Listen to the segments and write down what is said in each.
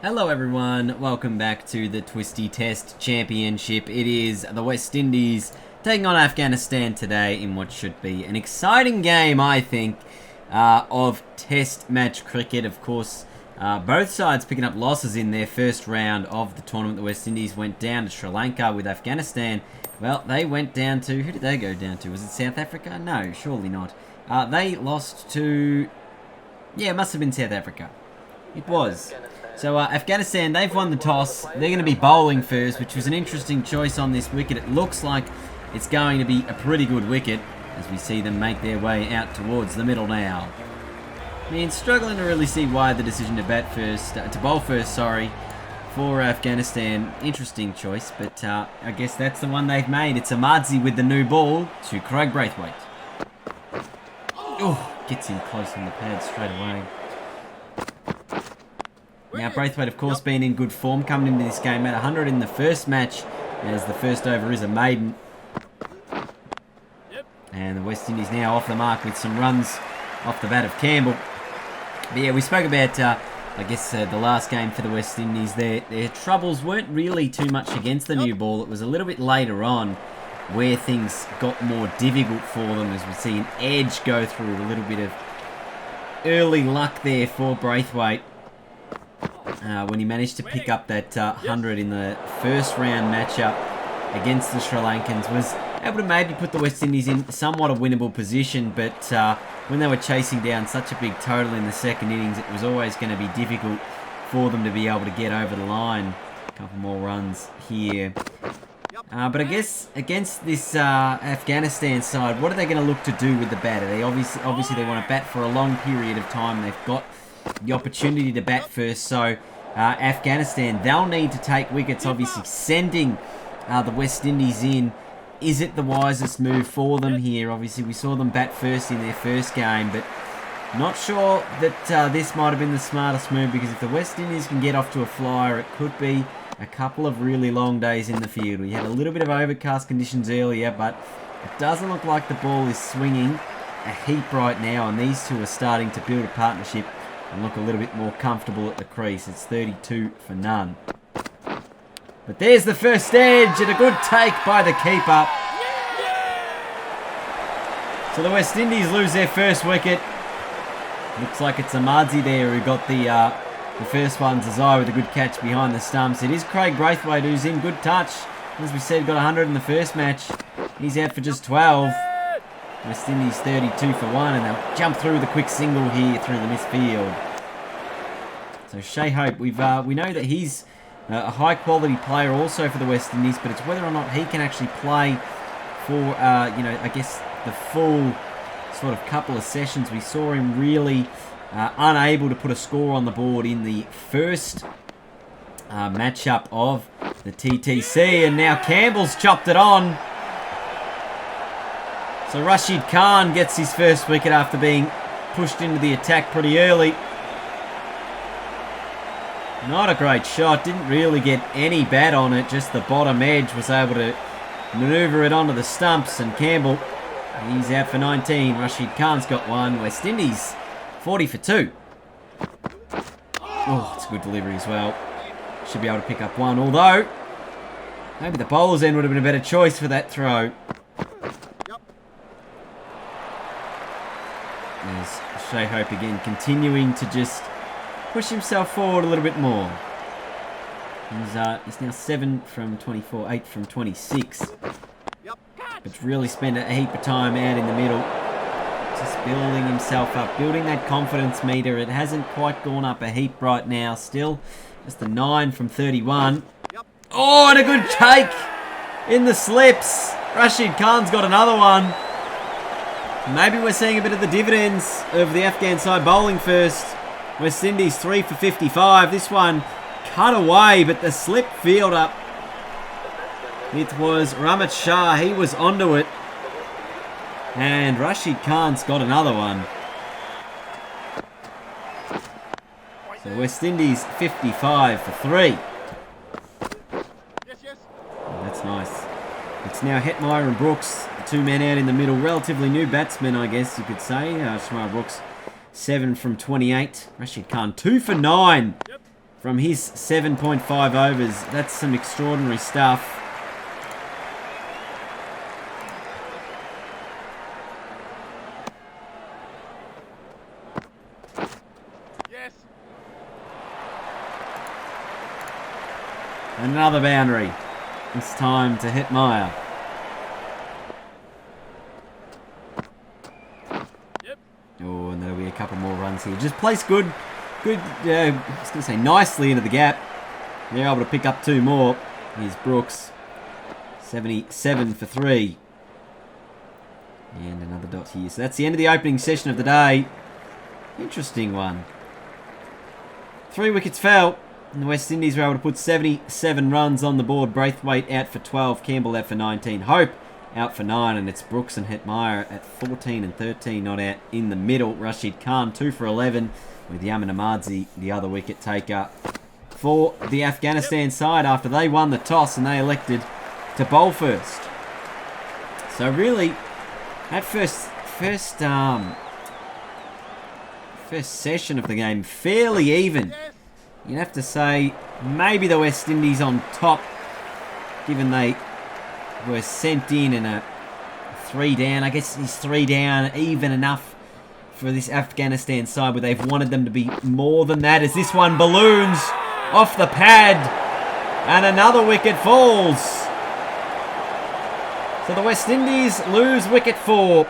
Hello everyone, welcome back to the Twisty Test Championship. It is the West Indies taking on Afghanistan today in what should be an exciting game, I think, of Test match cricket. Of course, both sides picking up losses in their first round of the tournament. The West Indies went down to Sri Lanka with Afghanistan. Well, they went down to... Who did they go down to? Was it South Africa? No, surely not. They lost to... Yeah, it must have been South Africa. It was. So Afghanistan, they've won the toss. They're going to be bowling first, which was an interesting choice on this wicket. It looks like it's going to be a pretty good wicket as we see them make their way out towards the middle now. I mean, struggling to really see why the decision to bowl first, for Afghanistan. Interesting choice, but I guess that's the one they've made. It's Ahmadzi with the new ball to Craig Braithwaite. Oh, gets him close on the pad straight away. Now, Braithwaite, of course, been in good form coming into this game. At 100 in the first match, as the first over is a maiden. And the West Indies now off the mark with some runs off the bat of Campbell. But yeah, we spoke about, I guess, the last game for the West Indies. Their troubles weren't really too much against the new ball. It was a little bit later on where things got more difficult for them, as we see an edge go through. A little bit of early luck there for Braithwaite. When he managed to pick up that 100 in the first round matchup against the Sri Lankans, was able to maybe put the West Indies in somewhat a winnable position, but when they were chasing down such a big total in the second innings, it was always going to be difficult for them to be able to get over the line. A couple more runs here. But I guess against this Afghanistan side, what are they going to look to do with the bat? They obviously they want to bat for a long period of time. They've got the opportunity to bat first, so Afghanistan, they'll need to take wickets. Obviously sending the West Indies in, is it the wisest move for them here? Obviously we saw them bat first in their first game, but not sure that this might have been the smartest move, because if the West Indies can get off to a flyer, it could be a couple of really long days in the field. We had a little bit of overcast conditions earlier, but it doesn't look like the ball is swinging a heap right now, and these two are starting to build a partnership and look a little bit more comfortable at the crease. It's 32 for none. But there's the first edge, and a good take by the keeper. So the West Indies lose their first wicket. Looks like it's Ahmadzi there who got the first one. Zazai with a good catch behind the stumps. It is Craig Braithwaite who's in good touch. As we said, got 100 in the first match. He's out for just 12. West Indies 32 for 1, and they'll jump through the quick single here through the missed. So Shai Hope, we know that he's a high quality player also for the West Indies, but it's whether or not he can actually play for I guess the full sort of couple of sessions. We saw him really unable to put a score on the board in the first matchup of the TTC, and now Campbell's chopped it on. So Rashid Khan gets his first wicket after being pushed into the attack pretty early. Not a great shot, didn't really get any bat on it, just the bottom edge, was able to manoeuvre it onto the stumps, and Campbell, he's out for 19. Rashid Khan's got one. West Indies 40 for 2. Oh, it's a good delivery as well. Should be able to pick up one, although maybe the bowler's end would have been a better choice for that throw. There's Shai Hope again, continuing to just push himself forward a little bit more. He's now 7 from 24, 8 from 26. But really spent a heap of time out in the middle, just building himself up, building that confidence meter. It hasn't quite gone up a heap right now. Still just a 9 from 31. Oh, and a good take in the slips. Rashid Khan's got another one. Maybe we're seeing a bit of the dividends of the Afghan side bowling first. West Indies 3 for 55. This one cut away, but the slip fielder, it was Ramit Shah. He was onto it. And Rashid Khan's got another one. So West Indies 55 for 3. Oh, that's nice. It's now Hetmeyer and Brooks, the two men out in the middle. Relatively new batsmen, I guess you could say. Shamar Brooks 7 from 28. Rashid Khan 2 for 9 from his 7.5 overs. That's some extraordinary stuff. Yes. Another boundary. It's time to hit Meyer. Yep. Oh, and there'll be a couple more runs here. Just placed good, I was going to say nicely into the gap. They're able to pick up 2 more. Here's Brooks. 77 for 3. And another dot here. So that's the end of the opening session of the day. Interesting one. 3 wickets fell. And the West Indies were able to put 77 runs on the board. Braithwaite out for 12. Campbell out for 19. Hope out for 9. And it's Brooks and Hetmeyer at 14 and 13. Not out in the middle. Rashid Khan 2 for 11. With Yamin Amadzi, the other wicket taker for the Afghanistan side after they won the toss and they elected to bowl first. So really, that first session of the game, fairly even. You'd have to say maybe the West Indies on top, given they were sent in a 3 down. I guess these 3 down even enough for this Afghanistan side where they've wanted them to be more than that, as this one balloons off the pad and another wicket falls. So the West Indies lose wicket 4.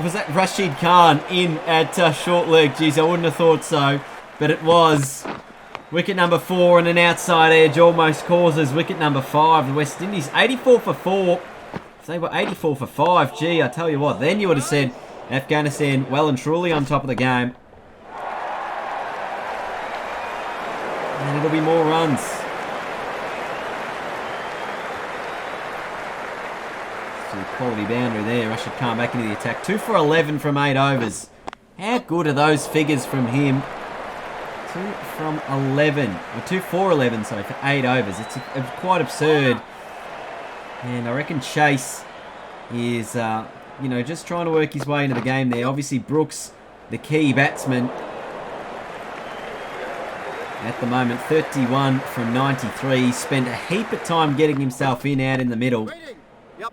Was that Rashid Khan in at short leg? Geez, I wouldn't have thought so. But it was. Wicket number 4 and an outside edge almost causes wicket number 5. The West Indies 84 for 4. If they were 84 for 5, gee, I tell you what, then you would have said Afghanistan well and truly on top of the game. And it'll be more runs. Quality boundary there. Rashid Khan back into the attack. 2 for 11 from 8 overs. How good are those figures from him? 2 from 11. Or 2 for 11, sorry, for 8 overs. It's quite absurd. And I reckon Chase is, just trying to work his way into the game there. Obviously, Brooks, the key batsman. At the moment, 31 from 93. He spent a heap of time getting himself out in the middle.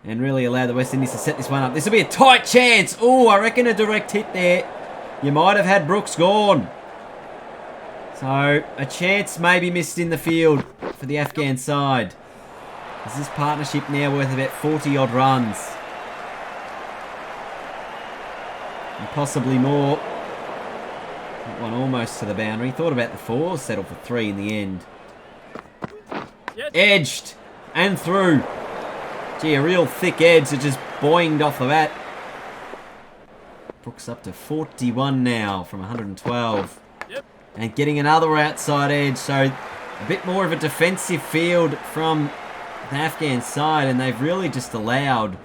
And really allow the West Indies to set this one up. This will be a tight chance. Oh, I reckon a direct hit there. You might have had Brooks gone. So, a chance maybe missed in the field for the Afghan side. Is this partnership now worth about 40-odd runs? And possibly more. That one almost to the boundary. Thought about the 4. Settled for 3 in the end. Yes. Edged. And through. Gee, a real thick edge that just boinged off the bat. Brooks up to 41 now from 112. Yep. And getting another outside edge. So a bit more of a defensive field from the Afghan side. And they've really just allowed,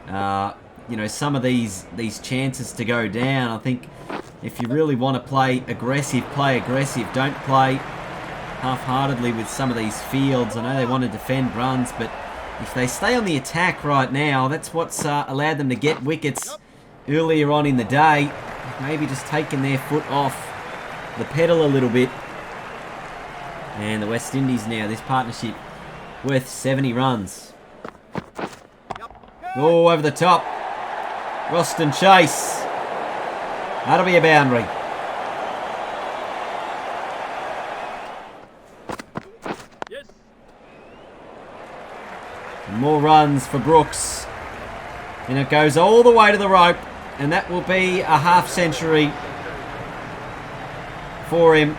some of these chances to go down. I think if you really want to play aggressive. Don't play half-heartedly with some of these fields. I know they want to defend runs, but if they stay on the attack right now, that's what's allowed them to get wickets earlier on in the day. Maybe just taking their foot off the pedal a little bit. And the West Indies now, this partnership worth 70 runs. Oh, over the top. Roston Chase. That'll be a boundary. More runs for Brooks. And it goes all the way to the rope. And that will be a half century for him.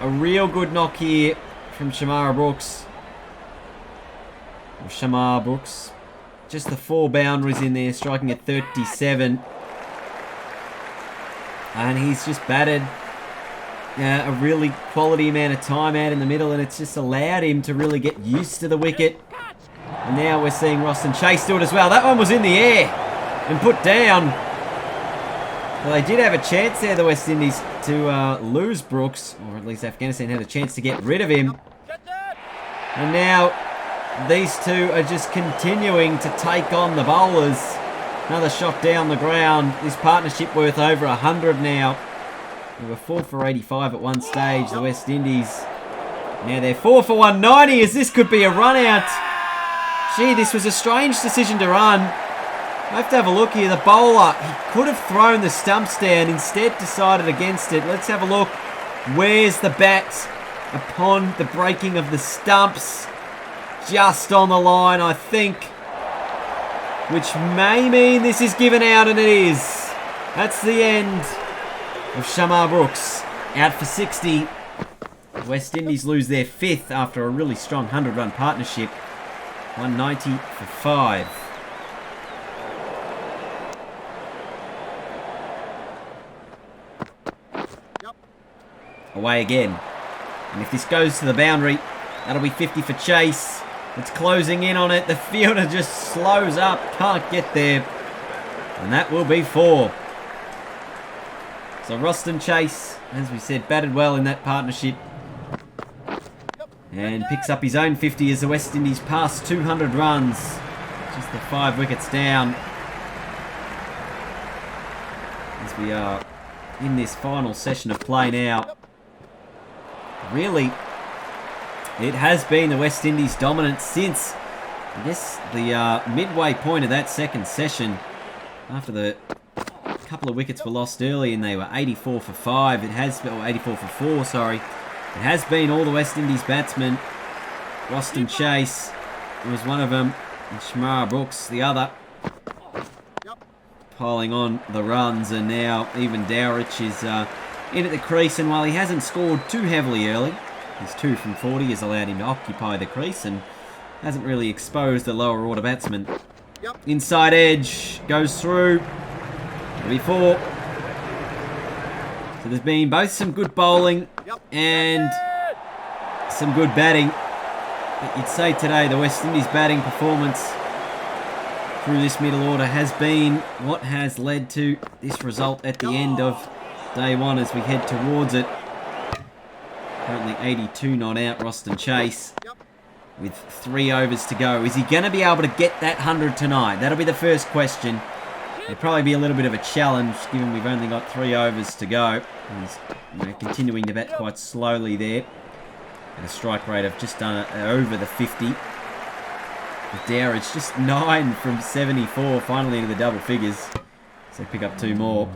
A real good knock here from Shamar Brooks. Just the 4 boundaries in there, striking at 37. And he's just batted a really quality amount of time out in the middle. And it's just allowed him to really get used to the wicket. And now we're seeing Roston Chase do it as well. That one was in the air and put down. Well, they did have a chance there, the West Indies, to lose Brooks. Or at least Afghanistan had a chance to get rid of him. And now these two are just continuing to take on the bowlers. Another shot down the ground. This partnership worth over 100 now. They were 4 for 85 at one stage, the West Indies. Now they're 4 for 190, as this could be a run out. Gee, this was a strange decision to run. I have to have a look here. The bowler, he could have thrown the stumps down, instead decided against it. Let's have a look. Where's the bat upon the breaking of the stumps? Just on the line, I think. Which may mean this is given out, and it is. That's the end of Shamar Brooks. Out for 60. West Indies lose their 5th after a really strong 100-run partnership. 190 for 5. Away again. And if this goes to the boundary, that'll be 50 for Chase. It's closing in on it. The fielder just slows up. Can't get there. And that will be 4. So Roston Chase, as we said, batted well in that partnership. And picks up his own 50 as the West Indies pass 200 runs. Just the 5 wickets down. As we are in this final session of play now. Really, it has been the West Indies' dominance since, I guess, the midway point of that second session. After the couple of wickets were lost early and they were 84 for 5. It has been, or 84 for 4, sorry. It has been all the West Indies batsmen. Roston Chase was one of them, and Shamar Brooks the other. Piling on the runs, and now even Dowrich is in at the crease, and while he hasn't scored too heavily early, his 2 from 40 has allowed him to occupy the crease and hasn't really exposed the lower order batsman. Inside edge, goes through. It'll be 4. So there's been both some good bowling and some good batting. But you'd say today the West Indies batting performance through this middle order has been what has led to this result at the end of day 1 as we head towards it. Currently 82 not out, Roston Chase, with 3 overs to go. Is he going to be able to get that 100 tonight? That'll be the first question. It'll probably be a little bit of a challenge, given we've only got 3 overs to go. He's continuing to bat quite slowly there, at a strike rate of just over the 50. With Dowrich just 9 from 74, finally into the double figures. So pick up 2 more.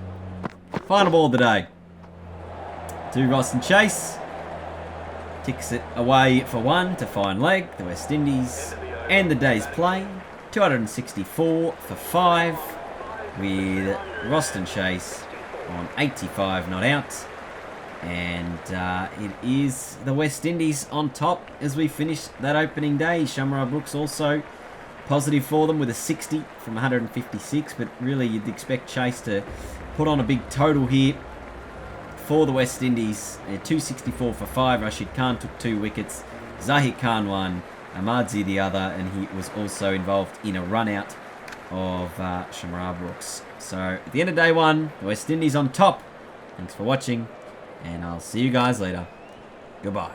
Final ball of the day. To Roston Chase. Ticks it away for 1 to fine leg. The West Indies end the day's play. 264 for 5. With Roston Chase on 85 not out. And it is the West Indies on top as we finish that opening day. Shamar Brooks also positive for them with a 60 from 156. But really you'd expect Chase to put on a big total here for the West Indies. 264 for 5. Rashid Khan took 2 wickets. Zahir Khan 1. Ahmadzi the other. And he was also involved in a run out of Shamar Brooks. So at the end of day 1, the West Indies on top. Thanks for watching, and I'll see you guys later. Goodbye.